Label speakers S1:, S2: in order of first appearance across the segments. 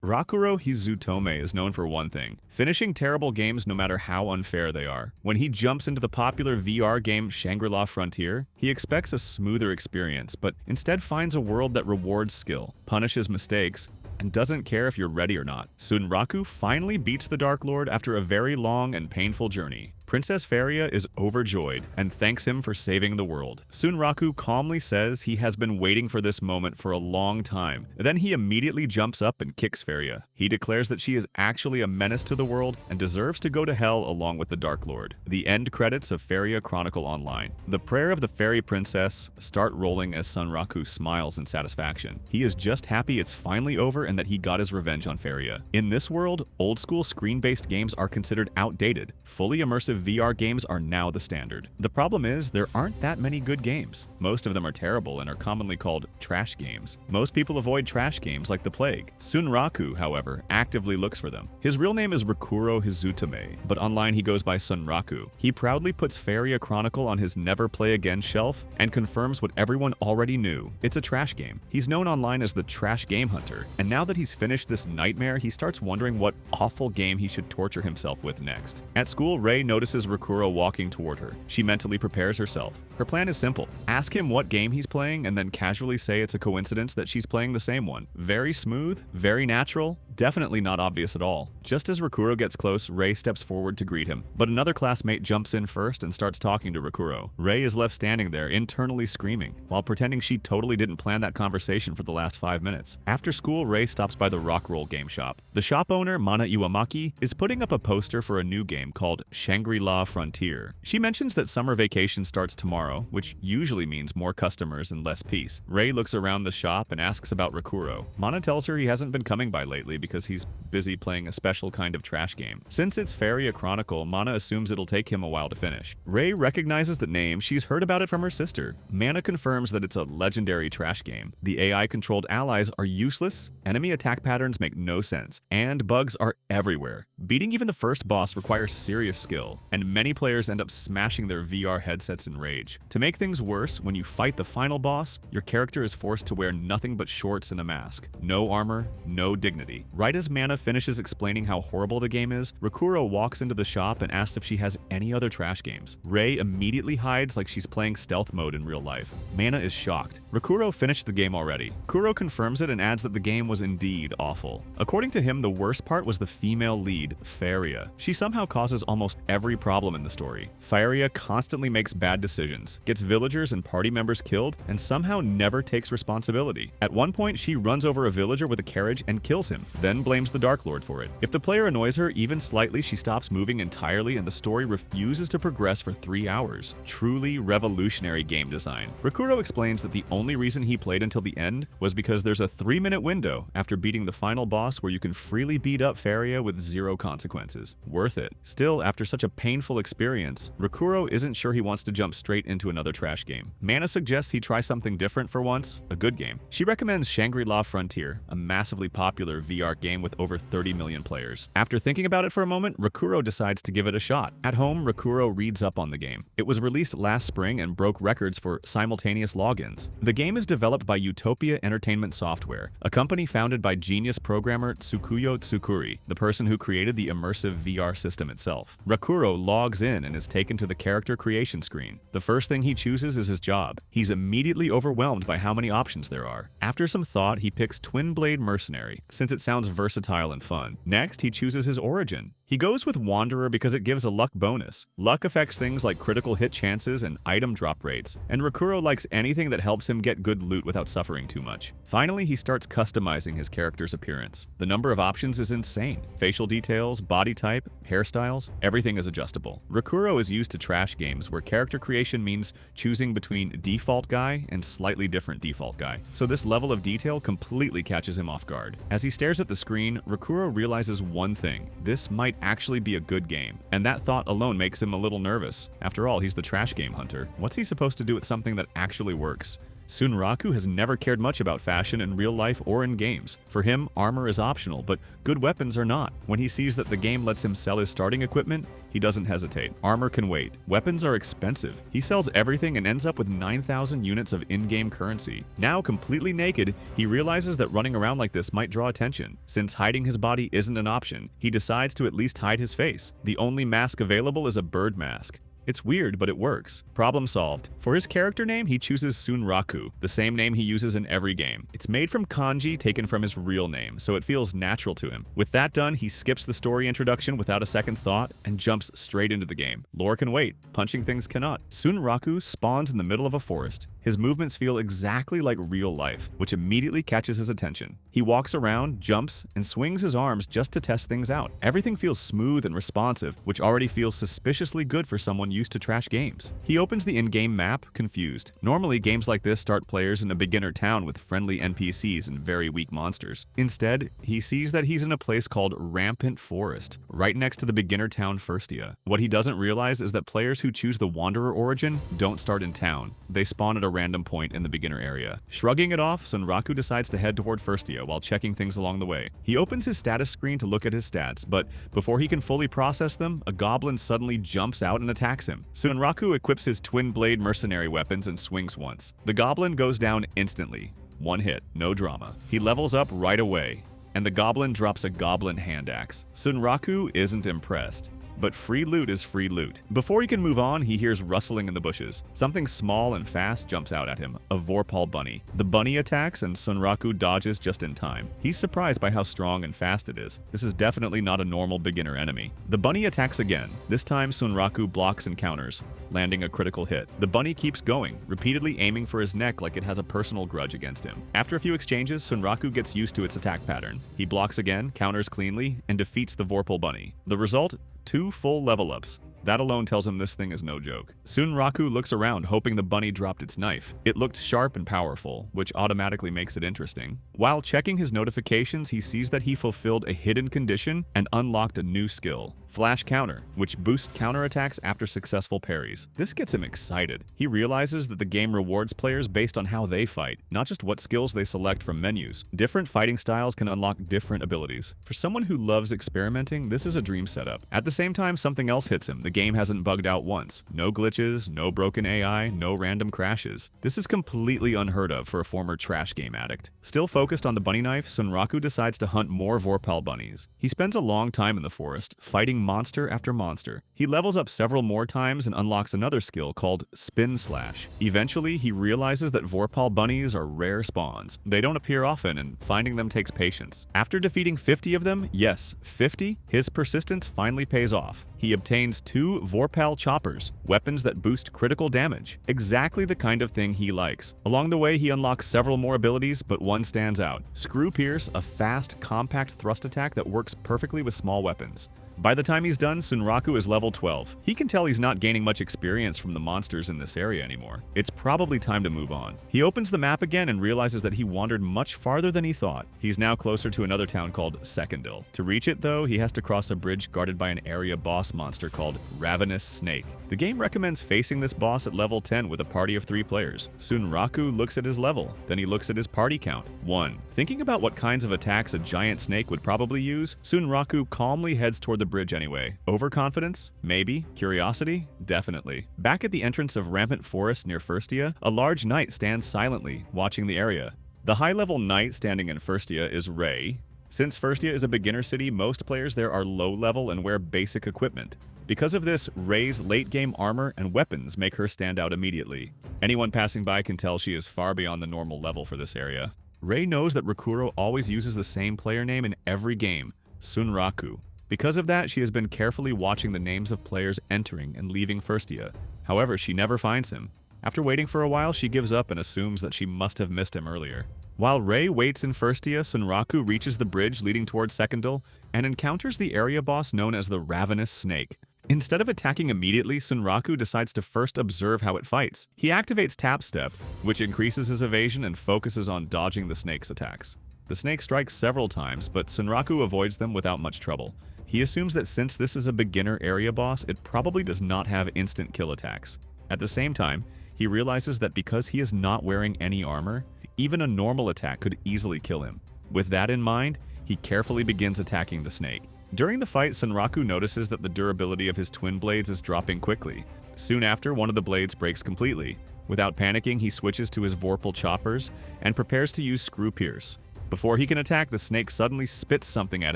S1: Rakuro Hizutome is known for one thing: finishing terrible games no matter how unfair they are. When he jumps into the popular VR game Shangri-La Frontier, he expects a smoother experience, but instead finds a world that rewards skill, punishes mistakes, and doesn't care if you're ready or not. Sunraku finally beats the Dark Lord after a very long and painful journey. Princess Faria is overjoyed and thanks him for saving the world. Sunraku calmly says he has been waiting for this moment for a long time. Then he immediately jumps up and kicks Faria. He declares that she is actually a menace to the world and deserves to go to hell along with the Dark Lord. The end credits of Faria Chronicle Online. The prayer of the fairy princess start rolling as Sunraku smiles in satisfaction. He is just happy it's finally over and that he got his revenge on Faria. In this world, old-school screen-based games are considered outdated. Fully immersive VR games are now the standard. The problem is, there aren't that many good games. Most of them are terrible and are commonly called trash games. Most people avoid trash games like the plague. Sunraku, however, actively looks for them. His real name is Rakuro Hizutome, but online he goes by Sunraku. He proudly puts Faria Chronicle on his Never Play Again shelf and confirms what everyone already knew: it's a trash game. He's known online as the Trash Game Hunter, and now that he's finished this nightmare, he starts wondering what awful game he should torture himself with next. At school, Rei notices Rakuro walking toward her. She mentally prepares herself. Her plan is simple: ask him what game he's playing and then casually say it's a coincidence that she's playing the same one. Very smooth, very natural, definitely not obvious at all. Just as Rakuro gets close, Rei steps forward to greet him, but another classmate jumps in first and starts talking to Rakuro. Rei is left standing there, internally screaming, while pretending she totally didn't plan that conversation for the last 5 minutes. After school, Rei stops by the Rock Roll game shop. The shop owner, Mana Iwamaki, is putting up a poster for a new game called Shangri-La Frontier. She mentions that summer vacation starts tomorrow, which usually means more customers and less peace. Rei looks around the shop and asks about Rakuro. Mana tells her he hasn't been coming by lately because he's busy playing a special kind of trash game. Since it's Faria Chronicle, Mana assumes it'll take him a while to finish. Rei recognizes the name. She's heard about it from her sister. Mana confirms that it's a legendary trash game. The AI-controlled allies are useless, enemy attack patterns make no sense, and bugs are everywhere. Beating even the first boss requires serious skill, and many players end up smashing their VR headsets in rage. To make things worse, when you fight the final boss, your character is forced to wear nothing but shorts and a mask. No armor, no dignity. Right as Mana finishes explaining how horrible the game is, Rakuro walks into the shop and asks if she has any other trash games. Rei immediately hides like she's playing stealth mode in real life. Mana is shocked. Rakuro finished the game already. Kuro confirms it and adds that the game was indeed awful. According to him, the worst part was the female lead, Faria. She somehow causes almost every problem in the story. Faria constantly makes bad decisions, gets villagers and party members killed, and somehow never takes responsibility. At one point, she runs over a villager with a carriage and kills him, then blames the Dark Lord for it. If the player annoys her even slightly, she stops moving entirely and the story refuses to progress for 3 hours. Truly revolutionary game design. Rakuro explains that the only reason he played until the end was because there's a 3-minute window after beating the final boss where you can freely beat up Faria with 0 consequences. Worth it. Still, after such a painful experience, Rakuro isn't sure he wants to jump straight into another trash game. Mana suggests he try something different for once, a good game. She recommends Shangri-La Frontier, a massively popular VR game with over 30 million players. After thinking about it for a moment, Rakuro decides to give it a shot. At home, Rakuro reads up on the game. It was released last spring and broke records for simultaneous logins. The game is developed by Utopia Entertainment Software, a company founded by genius programmer Tsukuyo Tsukuri, the person who created the immersive VR system itself. Rakuro logs in and is taken to the character creation screen. The first thing he chooses is his job. He's immediately overwhelmed by how many options there are. After some thought, he picks Twin Blade Mercenary, since it sounds versatile and fun. Next, he chooses his origin. He goes with Wanderer because it gives a luck bonus. Luck affects things like critical hit chances and item drop rates, and Rakuro likes anything that helps him get good loot without suffering too much. Finally, he starts customizing his character's appearance. The number of options is insane. Facial details, body type, hairstyles, everything is adjustable. Rakuro is used to trash games where character creation means choosing between default guy and slightly different default guy, so this level of detail completely catches him off guard. As he stares at the screen, Rakuro realizes one thing: this might actually be a good game, and that thought alone makes him a little nervous. After all, he's the trash game hunter. What's he supposed to do with something that actually works? Sunraku has never cared much about fashion in real life or in games. For him, armor is optional, but good weapons are not. When he sees that the game lets him sell his starting equipment, he doesn't hesitate. Armor can wait. Weapons are expensive. He sells everything and ends up with 9,000 units of in-game currency. Now completely naked, he realizes that running around like this might draw attention. Since hiding his body isn't an option, he decides to at least hide his face. The only mask available is a bird mask. It's weird, but it works. Problem solved. For his character name, he chooses Sunraku, the same name he uses in every game. It's made from kanji taken from his real name, so it feels natural to him. With that done, he skips the story introduction without a second thought and jumps straight into the game. Lore can wait. Punching things cannot. Sunraku spawns in the middle of a forest. His movements feel exactly like real life, which immediately catches his attention. He walks around, jumps, and swings his arms just to test things out. Everything feels smooth and responsive, which already feels suspiciously good for someone used to trash games. He opens the in-game map, confused. Normally, games like this start players in a beginner town with friendly NPCs and very weak monsters. Instead, he sees that he's in a place called Rampant Forest, right next to the beginner town Firstia. What he doesn't realize is that players who choose the Wanderer origin don't start in town. They spawn at a random point in the beginner area. Shrugging it off, Sunraku decides to head toward Firstia while checking things along the way. He opens his status screen to look at his stats, but before he can fully process them, a goblin suddenly jumps out and attacks him. Sunraku equips his twin-blade mercenary weapons and swings once. The goblin goes down instantly. One hit, no drama. He levels up right away, and the goblin drops a goblin hand axe. Sunraku isn't impressed. But free loot is free loot. Before he can move on, he hears rustling in the bushes. Something small and fast jumps out at him, a Vorpal bunny. The bunny attacks and Sunraku dodges just in time. He's surprised by how strong and fast it is. This is definitely not a normal beginner enemy. The bunny attacks again. This time Sunraku blocks and counters, landing a critical hit. The bunny keeps going, repeatedly aiming for his neck like it has a personal grudge against him. After a few exchanges, Sunraku gets used to its attack pattern. He blocks again, counters cleanly, and defeats the Vorpal bunny. The result? 2 full level ups. That alone tells him this thing is no joke. Sunraku looks around, hoping the bunny dropped its knife. It looked sharp and powerful, which automatically makes it interesting. While checking his notifications, he sees that he fulfilled a hidden condition and unlocked a new skill, Flash Counter, which boosts counterattacks after successful parries. This gets him excited. He realizes that the game rewards players based on how they fight, not just what skills they select from menus. Different fighting styles can unlock different abilities. For someone who loves experimenting, this is a dream setup. At the same time, something else hits him. The game hasn't bugged out once. No glitches, no broken AI, no random crashes. This is completely unheard of for a former trash game addict. Still focused on the bunny knife, Sunraku decides to hunt more Vorpal bunnies. He spends a long time in the forest, fighting monster after monster. He levels up several more times and unlocks another skill called Spin Slash. Eventually, he realizes that Vorpal bunnies are rare spawns. They don't appear often, and finding them takes patience. After defeating 50 of them, yes, 50, his persistence finally pays off. He obtains 2 Vorpal choppers, weapons that boost critical damage. Exactly the kind of thing he likes. Along the way, he unlocks several more abilities, but one stands out. Screw Pierce, a fast, compact thrust attack that works perfectly with small weapons. By the time he's done, Sunraku is level 12. He can tell he's not gaining much experience from the monsters in this area anymore. It's probably time to move on. He opens the map again and realizes that he wandered much farther than he thought. He's now closer to another town called Secondil. To reach it, though, he has to cross a bridge guarded by an area boss monster called Ravenous Snake. The game recommends facing this boss at level 10 with a party of 3 players. Sunraku looks at his level, then he looks at his party count, 1. Thinking about what kinds of attacks a giant snake would probably use, Sunraku calmly heads toward the bridge anyway. Overconfidence? Maybe. Curiosity? Definitely. Back at the entrance of Rampant Forest near Firstia, a large knight stands silently, watching the area. The high-level knight standing in Firstia is Ray. Since Firstia is a beginner city, most players there are low-level and wear basic equipment. Because of this, Ray's late-game armor and weapons make her stand out immediately. Anyone passing by can tell she is far beyond the normal level for this area. Ray knows that Rakuro always uses the same player name in every game, Sunraku. Because of that, she has been carefully watching the names of players entering and leaving Firstia. However, she never finds him. After waiting for a while, she gives up and assumes that she must have missed him earlier. While Ray waits in Firstia, Sunraku reaches the bridge leading towards Secondil and encounters the area boss known as the Ravenous Snake. Instead of attacking immediately, Sunraku decides to first observe how it fights. He activates Tap Step, which increases his evasion and focuses on dodging the snake's attacks. The snake strikes several times, but Sunraku avoids them without much trouble. He assumes that since this is a beginner area boss, it probably does not have instant kill attacks. At the same time, He realizes that because he is not wearing any armor, even a normal attack could easily kill him. With that in mind, he carefully begins attacking the snake. During the fight, Sunraku notices that the durability of his twin blades is dropping quickly. Soon after, one of the blades breaks completely. Without panicking, he switches to his vorpal choppers and prepares to use screw pierce. Before he can attack, the snake suddenly spits something at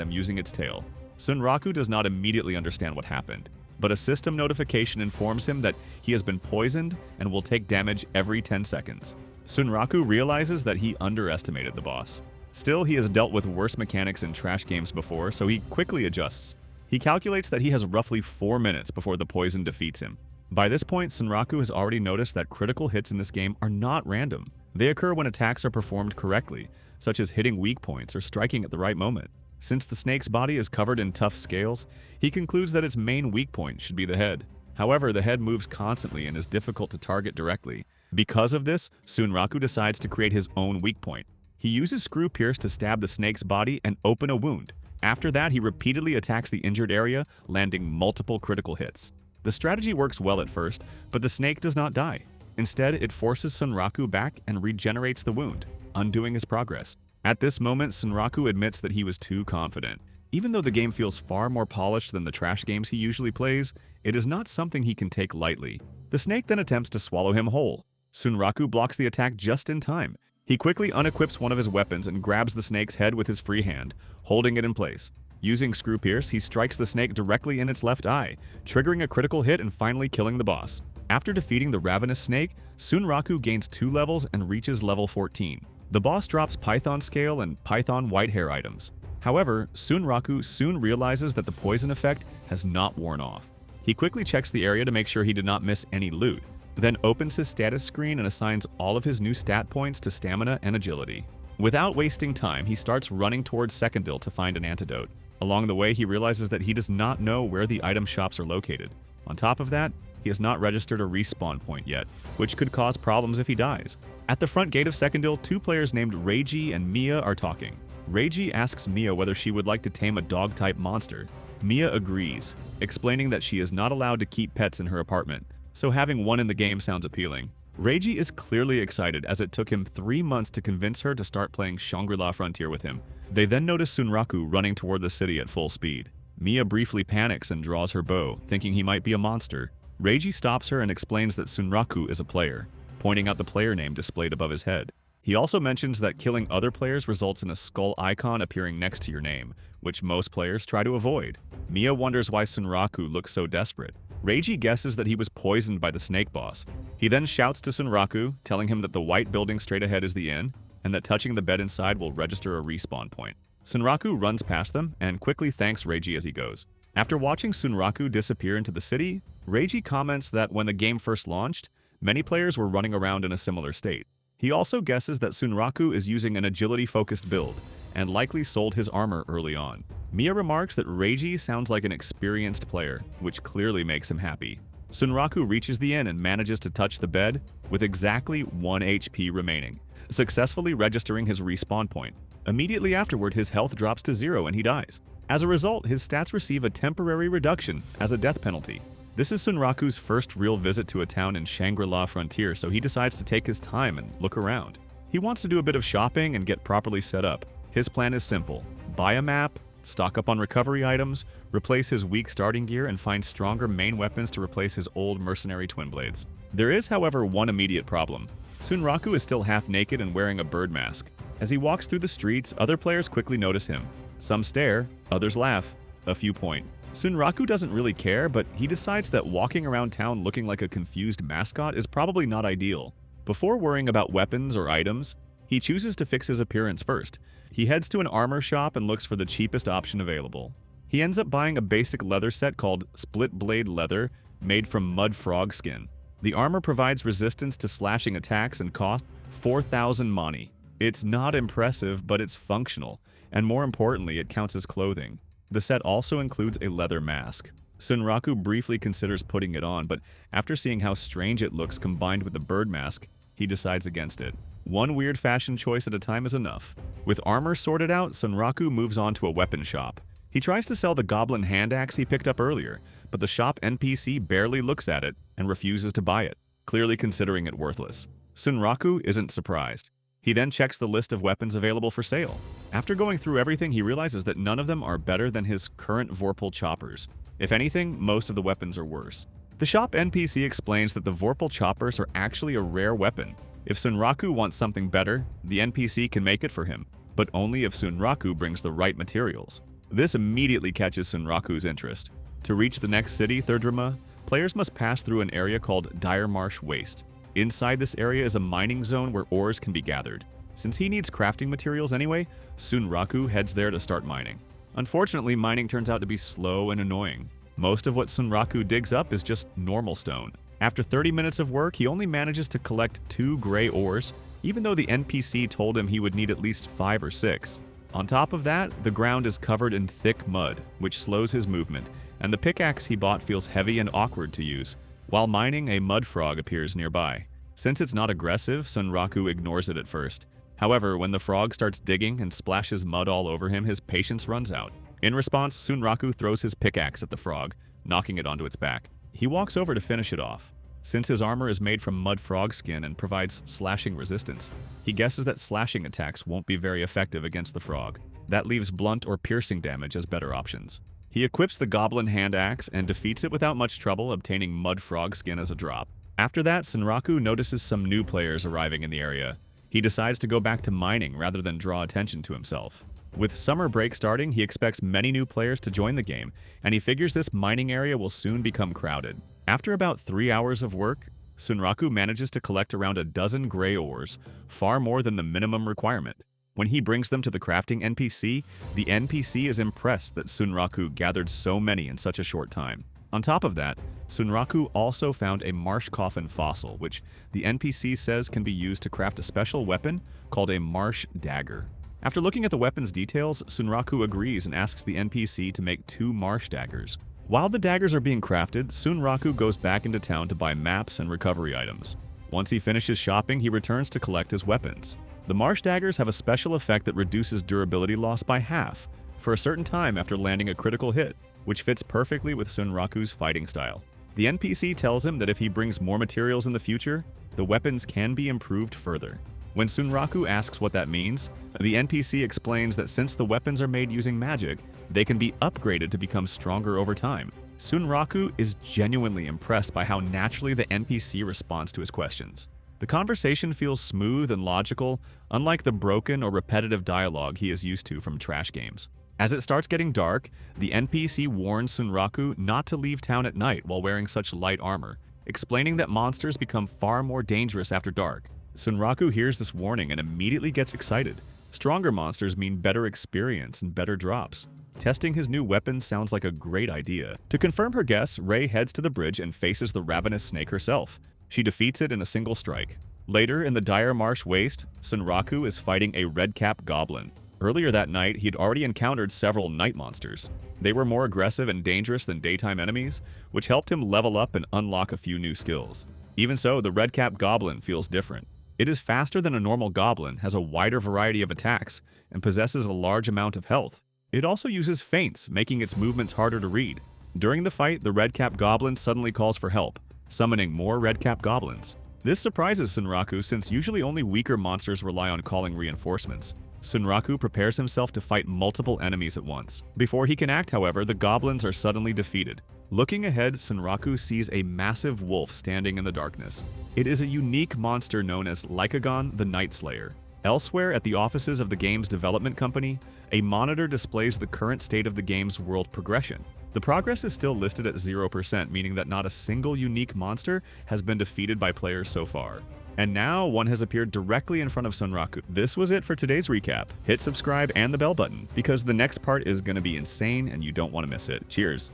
S1: him using its tail. Sunraku does not immediately understand what happened, but a system notification informs him that he has been poisoned and will take damage every 10 seconds. Sunraku realizes that he underestimated the boss. Still, he has dealt with worse mechanics in trash games before, so he quickly adjusts. He calculates that he has roughly 4 minutes before the poison defeats him. By this point, Sunraku has already noticed that critical hits in this game are not random. They occur when attacks are performed correctly, such as hitting weak points or striking at the right moment. Since the snake's body is covered in tough scales, he concludes that its main weak point should be the head. However, the head moves constantly and is difficult to target directly. Because of this, Sunraku decides to create his own weak point. He uses screw pierce to stab the snake's body and open a wound. After that, he repeatedly attacks the injured area, landing multiple critical hits. The strategy works well at first, but the snake does not die. Instead, it forces Sunraku back and regenerates the wound, undoing his progress. At this moment, Sunraku admits that he was too confident. Even though the game feels far more polished than the trash games he usually plays, it is not something he can take lightly. The snake then attempts to swallow him whole. Sunraku blocks the attack just in time. He quickly unequips one of his weapons and grabs the snake's head with his free hand, holding it in place. Using screw pierce, he strikes the snake directly in its left eye, triggering a critical hit and finally killing the boss. After defeating the ravenous snake, Sunraku gains 2 levels and reaches level 14. The boss drops Python Scale and Python Whitehair items. However, Sunraku soon realizes that the poison effect has not worn off. He quickly checks the area to make sure he did not miss any loot, then opens his status screen and assigns all of his new stat points to stamina and agility. Without wasting time, he starts running towards Secondil to find an antidote. Along the way, he realizes that he does not know where the item shops are located. On top of that, he has not registered a respawn point yet, which could cause problems if he dies. At the front gate of Secondil, 2 players named Reiji and Mia are talking. Reiji asks Mia whether she would like to tame a dog-type monster. Mia agrees, explaining that she is not allowed to keep pets in her apartment, so having one in the game sounds appealing. Reiji is clearly excited as it took him 3 months to convince her to start playing Shangri-La Frontier with him. They then notice Sunraku running toward the city at full speed. Mia briefly panics and draws her bow, thinking he might be a monster. Reiji stops her and explains that Sunraku is a player, pointing out the player name displayed above his head. He also mentions that killing other players results in a skull icon appearing next to your name, which most players try to avoid. Mia wonders why Sunraku looks so desperate. Reiji guesses that he was poisoned by the snake boss. He then shouts to Sunraku, telling him that the white building straight ahead is the inn, and that touching the bed inside will register a respawn point. Sunraku runs past them and quickly thanks Reiji as he goes. After watching Sunraku disappear into the city, Reiji comments that when the game first launched, many players were running around in a similar state. He also guesses that Sunraku is using an agility-focused build, and likely sold his armor early on. Mia remarks that Reiji sounds like an experienced player, which clearly makes him happy. Sunraku reaches the inn and manages to touch the bed with exactly 1 HP remaining, successfully registering his respawn point. Immediately afterward, his health drops to 0 and he dies. As a result, his stats receive a temporary reduction as a death penalty. This is Sunraku's first real visit to a town in Shangri-La Frontier, so he decides to take his time and look around. He wants to do a bit of shopping and get properly set up. His plan is simple: buy a map, stock up on recovery items, replace his weak starting gear, and find stronger main weapons to replace his old mercenary twin blades. There is, however, one immediate problem. Sunraku is still half naked and wearing a bird mask. As he walks through the streets, other players quickly notice him. Some stare, others laugh, a few point. Sunraku doesn't really care, but he decides that walking around town looking like a confused mascot is probably not ideal. Before worrying about weapons or items, he chooses to fix his appearance first. He heads to an armor shop and looks for the cheapest option available. He ends up buying a basic leather set called Split Blade Leather, made from mud frog skin. The armor provides resistance to slashing attacks and costs 4,000 mani. It's not impressive, but it's functional, and more importantly, it counts as clothing. The set also includes a leather mask. Sunraku briefly considers putting it on, but after seeing how strange it looks combined with the bird mask, he decides against it. One weird fashion choice at a time is enough. With armor sorted out, Sunraku moves on to a weapon shop. He tries to sell the goblin hand axe he picked up earlier, but the shop NPC barely looks at it and refuses to buy it. clearly considering it worthless. Sunraku isn't surprised. He then checks the list of weapons available for sale. After going through everything, he realizes that none of them are better than his current Vorpal choppers. If anything, most of the weapons are worse. The shop NPC explains that the Vorpal choppers are actually a rare weapon. If Sunraku wants something better, the NPC can make it for him, but only if Sunraku brings the right materials. This immediately catches Sunraku's interest. To reach the next city, Thirdrima, players must pass through an area called Dire Marsh Waste. Inside this area is a mining zone where ores can be gathered. Since he needs crafting materials anyway, Sunraku heads there to start mining. Unfortunately, mining turns out to be slow and annoying. Most of what Sunraku digs up is just normal stone. After 30 minutes of work, he only manages to collect 2 gray ores, even though the NPC told him he would need at least 5 or 6. On top of that, the ground is covered in thick mud, which slows his movement, and the pickaxe he bought feels heavy and awkward to use. While mining, a mud frog appears nearby. Since it's not aggressive, Sunraku ignores it at first. However, when the frog starts digging and splashes mud all over him, his patience runs out. In response, Sunraku throws his pickaxe at the frog, knocking it onto its back. He walks over to finish it off. Since his armor is made from mud frog skin and provides slashing resistance, he guesses that slashing attacks won't be very effective against the frog. That leaves blunt or piercing damage as better options. He equips the goblin hand axe and defeats it without much trouble, obtaining mud frog skin as a drop. After that, Sunraku notices some new players arriving in the area. He decides to go back to mining rather than draw attention to himself. With summer break starting, he expects many new players to join the game, and he figures this mining area will soon become crowded. After about 3 hours of work, Sunraku manages to collect around a dozen gray ores, far more than the minimum requirement. When he brings them to the crafting NPC, the NPC is impressed that Sunraku gathered so many in such a short time. On top of that, Sunraku also found a marsh coffin fossil, which the NPC says can be used to craft a special weapon called a marsh dagger. After looking at the weapon's details, Sunraku agrees and asks the NPC to make 2 marsh daggers. While the daggers are being crafted, Sunraku goes back into town to buy maps and recovery items. Once he finishes shopping, he returns to collect his weapons. The marsh daggers have a special effect that reduces durability loss by half for a certain time after landing a critical hit, which fits perfectly with Sunraku's fighting style. The NPC tells him that if he brings more materials in the future, the weapons can be improved further. When Sunraku asks what that means, the NPC explains that since the weapons are made using magic, they can be upgraded to become stronger over time. Sunraku is genuinely impressed by how naturally the NPC responds to his questions. The conversation feels smooth and logical, unlike the broken or repetitive dialogue he is used to from trash games. As it starts getting dark, the NPC warns Sunraku not to leave town at night while wearing such light armor, explaining that monsters become far more dangerous after dark. Sunraku hears this warning and immediately gets excited. Stronger monsters mean better experience and better drops. Testing his new weapon sounds like a great idea. To confirm her guess, Rei heads to the bridge and faces the ravenous snake herself. She defeats it in a single strike. Later, in the Dire Marsh Waste, Sunraku is fighting a red-cap goblin. Earlier that night, he'd already encountered several night monsters. They were more aggressive and dangerous than daytime enemies, which helped him level up and unlock a few new skills. Even so, the red-cap goblin feels different. It is faster than a normal goblin, has a wider variety of attacks, and possesses a large amount of health. It also uses feints, making its movements harder to read. During the fight, the red-cap goblin suddenly calls for help, summoning more red-cap goblins. This surprises Sunraku since usually only weaker monsters rely on calling reinforcements. Sunraku prepares himself to fight multiple enemies at once. Before he can act, however, the goblins are suddenly defeated. Looking ahead, Sunraku sees a massive wolf standing in the darkness. It is a unique monster known as Lycaon the Nightslayer. Elsewhere at the offices of the game's development company, a monitor displays the current state of the game's world progression. The progress is still listed at 0%, meaning that not a single unique monster has been defeated by players so far. And now one has appeared directly in front of Sunraku. This was it for today's recap. Hit subscribe and the bell button, because the next part is going to be insane and you don't want to miss it. Cheers!